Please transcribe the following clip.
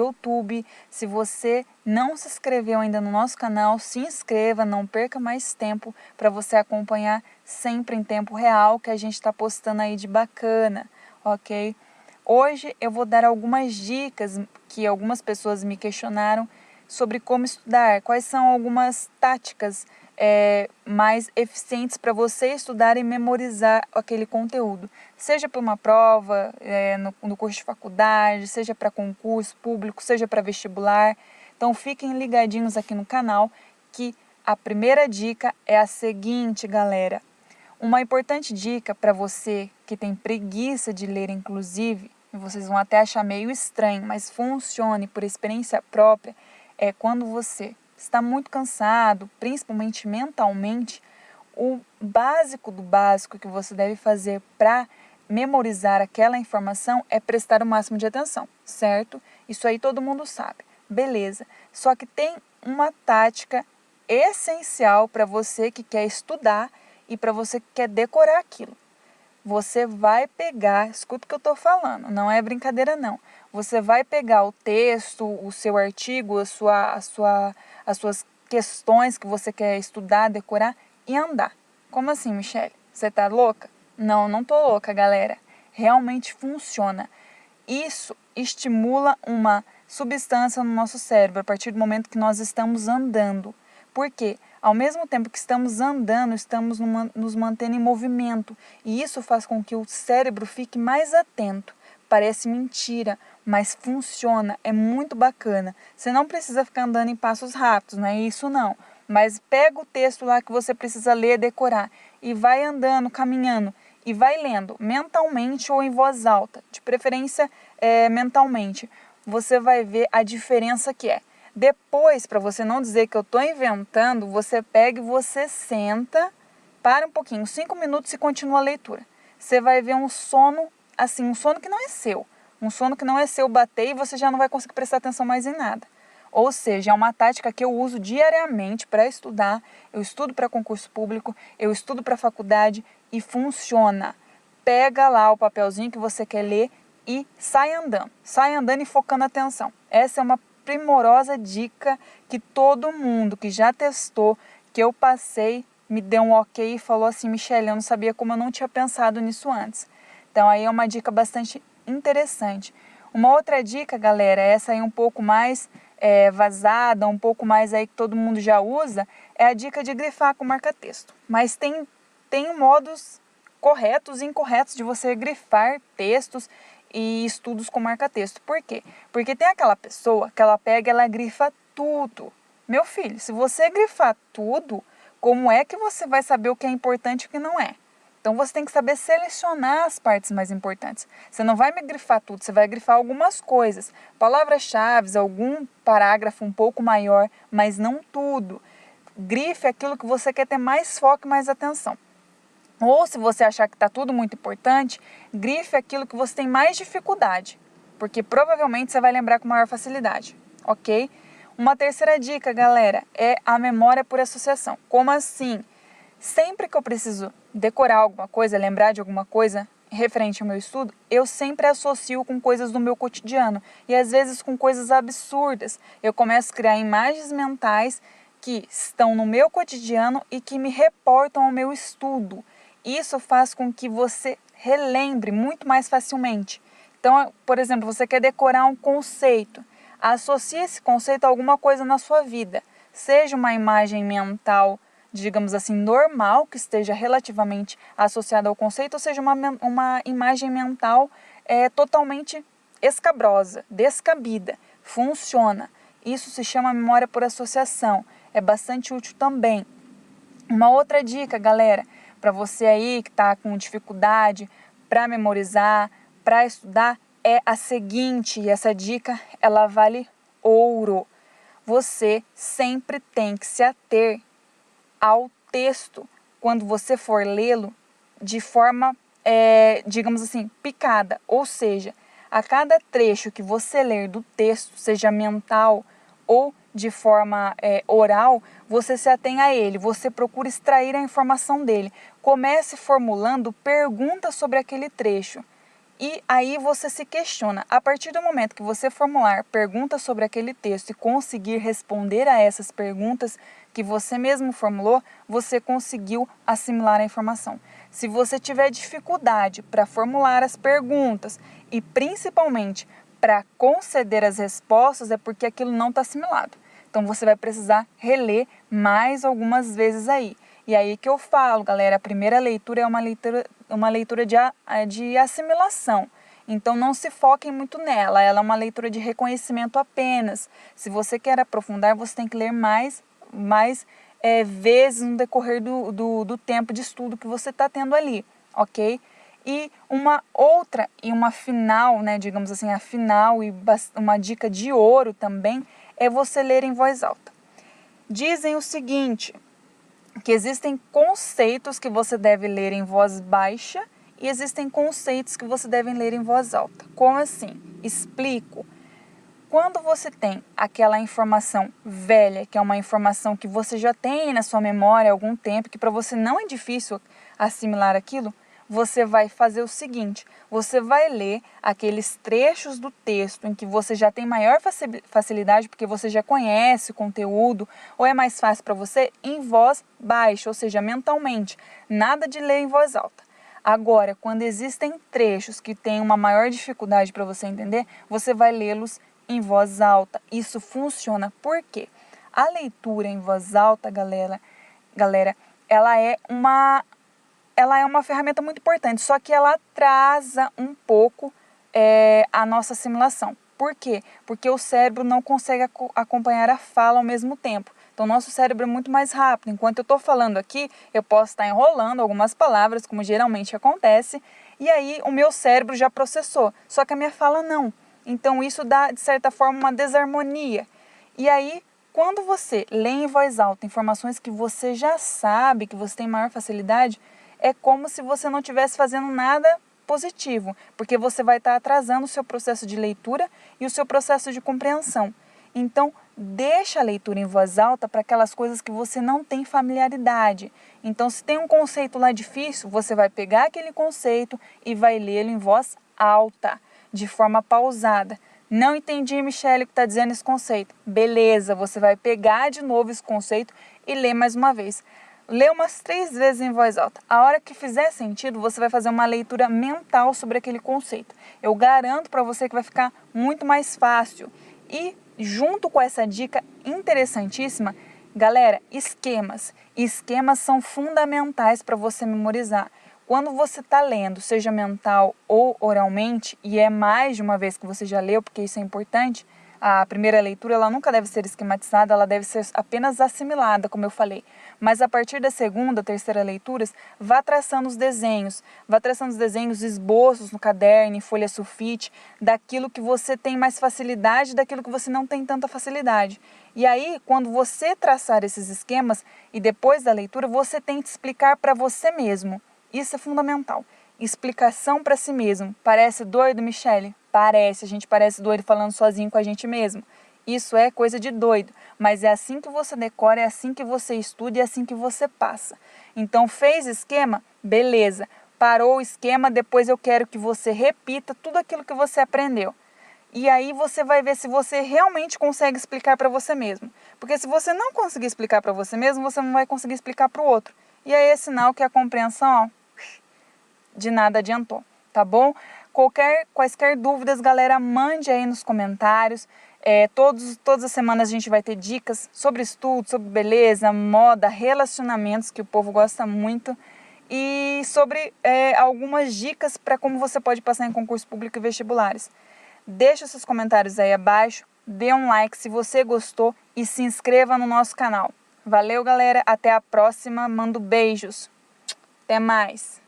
YouTube. Se você não se inscreveu ainda no nosso canal, se inscreva, não perca mais tempo para você acompanhar sempre em tempo real que a gente está postando aí de bacana, ok? Hoje eu vou dar algumas dicas que algumas pessoas me questionaram sobre como estudar, quais são algumas táticas mais eficientes para você estudar e memorizar aquele conteúdo, seja para uma prova, no curso de faculdade, seja para concurso público, seja para vestibular. Então fiquem ligadinhos aqui no canal que a primeira dica é a seguinte, galera. Uma importante dica para você que tem preguiça de ler, inclusive, e vocês vão até achar meio estranho, mas funcione por experiência própria, é quando você está muito cansado, principalmente mentalmente, o básico do básico que você deve fazer para memorizar aquela informação é prestar o máximo de atenção, certo? Isso aí todo mundo sabe, beleza. Só que tem uma tática essencial para você que quer estudar e para você que quer decorar aquilo. Você vai pegar, escuta o que eu estou falando, não é brincadeira não. Você vai pegar o texto, o seu artigo, as suas questões que você quer estudar, decorar e andar. Como assim, Michele? Você tá louca? Não, não tô louca, galera. Realmente funciona. Isso estimula uma substância no nosso cérebro a partir do momento que nós estamos andando. Por quê? Ao mesmo tempo que estamos andando, estamos nos mantendo em movimento. E isso faz com que o cérebro fique mais atento. Parece mentira, mas funciona, é muito bacana. Você não precisa ficar andando em passos rápidos, não é isso não. Mas pega o texto lá que você precisa ler, decorar, e vai andando, caminhando, e vai lendo mentalmente ou em voz alta, de preferência mentalmente. Você vai ver a diferença que é. Depois, para você não dizer que eu estou inventando, você pega e você senta, para um pouquinho, 5 minutos e continua a leitura. Você vai ver um sono, assim, um sono que não é seu. Um sono que não é seu bater e você já não vai conseguir prestar atenção mais em nada. Ou seja, é uma tática que eu uso diariamente para estudar. Eu estudo para concurso público, eu estudo para faculdade e funciona. Pega lá o papelzinho que você quer ler e sai andando e focando a atenção. Essa é uma primorosa dica que todo mundo que já testou, que eu passei, me deu um ok e falou assim, Michele, eu não sabia como eu não tinha pensado nisso antes. Então aí é uma dica bastante interessante. Uma outra dica, galera, essa aí um pouco mais vazada, um pouco mais aí que todo mundo já usa, é a dica de grifar com marca-texto. Mas tem modos corretos e incorretos de você grifar textos e estudos com marca-texto. Por quê? Porque tem aquela pessoa que ela pega e ela grifa tudo. Meu filho, se você grifar tudo, como é que você vai saber o que é importante e o que não é? Então você tem que saber selecionar as partes mais importantes. Você não vai me grifar tudo, você vai grifar algumas coisas. Palavras-chave, algum parágrafo um pouco maior, mas não tudo. Grife aquilo que você quer ter mais foco e mais atenção. Ou se você achar que está tudo muito importante, grife aquilo que você tem mais dificuldade, porque provavelmente você vai lembrar com maior facilidade, ok? Uma terceira dica, galera, é a memória por associação. Como assim? Sempre que eu preciso decorar alguma coisa, lembrar de alguma coisa referente ao meu estudo, eu sempre associo com coisas do meu cotidiano e às vezes com coisas absurdas. Eu começo a criar imagens mentais que estão no meu cotidiano e que me reportam ao meu estudo. Isso faz com que você relembre muito mais facilmente. Então, por exemplo, você quer decorar um conceito. Associe esse conceito a alguma coisa na sua vida. Seja uma imagem mental, digamos assim, normal, que esteja relativamente associada ao conceito, ou seja uma imagem mental totalmente escabrosa, descabida. Funciona. Isso se chama memória por associação. É bastante útil também. Uma outra dica, galera, para você aí que está com dificuldade para memorizar, para estudar, é a seguinte, e essa dica, ela vale ouro. Você sempre tem que se ater ao texto quando você for lê-lo de forma, digamos assim, picada. Ou seja, a cada trecho que você ler do texto, seja mental ou de forma oral, você se atém a ele, você procura extrair a informação dele. Comece formulando perguntas sobre aquele trecho E aí você se questiona, a partir do momento que você formular perguntas sobre aquele texto e conseguir responder a essas perguntas que você mesmo formulou, você conseguiu assimilar a informação. Se você tiver dificuldade para formular as perguntas e principalmente para conceder as respostas, é porque aquilo não está assimilado. Então você vai precisar reler mais algumas vezes aí. E aí que eu falo, galera, a primeira leitura é uma leitura de assimilação. Então não se foquem muito nela, ela é uma leitura de reconhecimento apenas. Se você quer aprofundar, você tem que ler mais vezes no decorrer do tempo de estudo que você está tendo ali, ok? E uma outra e uma final, né, digamos assim, a final e uma dica de ouro também é você ler em voz alta. Dizem o seguinte, que existem conceitos que você deve ler em voz baixa e existem conceitos que você deve ler em voz alta. Como assim? Explico. Quando você tem aquela informação velha, que é uma informação que você já tem na sua memória há algum tempo, que para você não é difícil assimilar aquilo, você vai fazer o seguinte, você vai ler aqueles trechos do texto em que você já tem maior facilidade, porque você já conhece o conteúdo, ou é mais fácil para você, em voz baixa, ou seja, mentalmente, nada de ler em voz alta. Agora, quando existem trechos que têm uma maior dificuldade para você entender, você vai lê-los em voz alta. Isso funciona. Por quê? A leitura em voz alta, galera, ela é uma ferramenta muito importante, só que ela atrasa um pouco a nossa assimilação. Por quê? Porque o cérebro não consegue acompanhar a fala ao mesmo tempo. Então, o nosso cérebro é muito mais rápido. Enquanto eu estou falando aqui, eu posso estar enrolando algumas palavras, como geralmente acontece, e aí o meu cérebro já processou, só que a minha fala não. Então, isso dá, de certa forma, uma desarmonia. E aí, quando você lê em voz alta informações que você já sabe, que você tem maior facilidade, é como se você não estivesse fazendo nada positivo, porque você vai estar atrasando o seu processo de leitura e o seu processo de compreensão. Então, deixa a leitura em voz alta para aquelas coisas que você não tem familiaridade. Então, se tem um conceito lá difícil, você vai pegar aquele conceito e vai lê-lo em voz alta, de forma pausada. Não entendi, Michele, o que está dizendo esse conceito. Beleza, você vai pegar de novo esse conceito e ler mais uma vez. Lê umas 3 vezes em voz alta. A hora que fizer sentido, você vai fazer uma leitura mental sobre aquele conceito. Eu garanto para você que vai ficar muito mais fácil. E junto com essa dica interessantíssima, galera, esquemas. Esquemas são fundamentais para você memorizar. Quando você está lendo, seja mental ou oralmente, e é mais de uma vez que você já leu, porque isso é importante, a primeira leitura ela nunca deve ser esquematizada, ela deve ser apenas assimilada, como eu falei. Mas a partir da segunda, terceira leituras, vá traçando os desenhos, esboços no caderno, em folha sulfite, daquilo que você tem mais facilidade, daquilo que você não tem tanta facilidade. E aí, quando você traçar esses esquemas e depois da leitura, você tenta explicar para você mesmo. Isso é fundamental. Explicação para si mesmo. Parece doido, Michele? Parece. A gente parece doido falando sozinho com a gente mesmo. Isso é coisa de doido. Mas é assim que você decora, é assim que você estuda e é assim que você passa. Então, fez esquema? Beleza. Parou o esquema, depois eu quero que você repita tudo aquilo que você aprendeu. E aí você vai ver se você realmente consegue explicar para você mesmo. Porque se você não conseguir explicar para você mesmo, você não vai conseguir explicar para o outro. E aí é sinal que a compreensão, de nada adiantou, tá bom? Quaisquer dúvidas, galera, mande aí nos comentários. Todas as semanas a gente vai ter dicas sobre estudo, sobre beleza, moda, relacionamentos, que o povo gosta muito. E sobre algumas dicas para como você pode passar em concurso público e vestibulares. Deixa seus comentários aí abaixo, dê um like se você gostou e se inscreva no nosso canal. Valeu, galera, até a próxima, mando beijos. Até mais.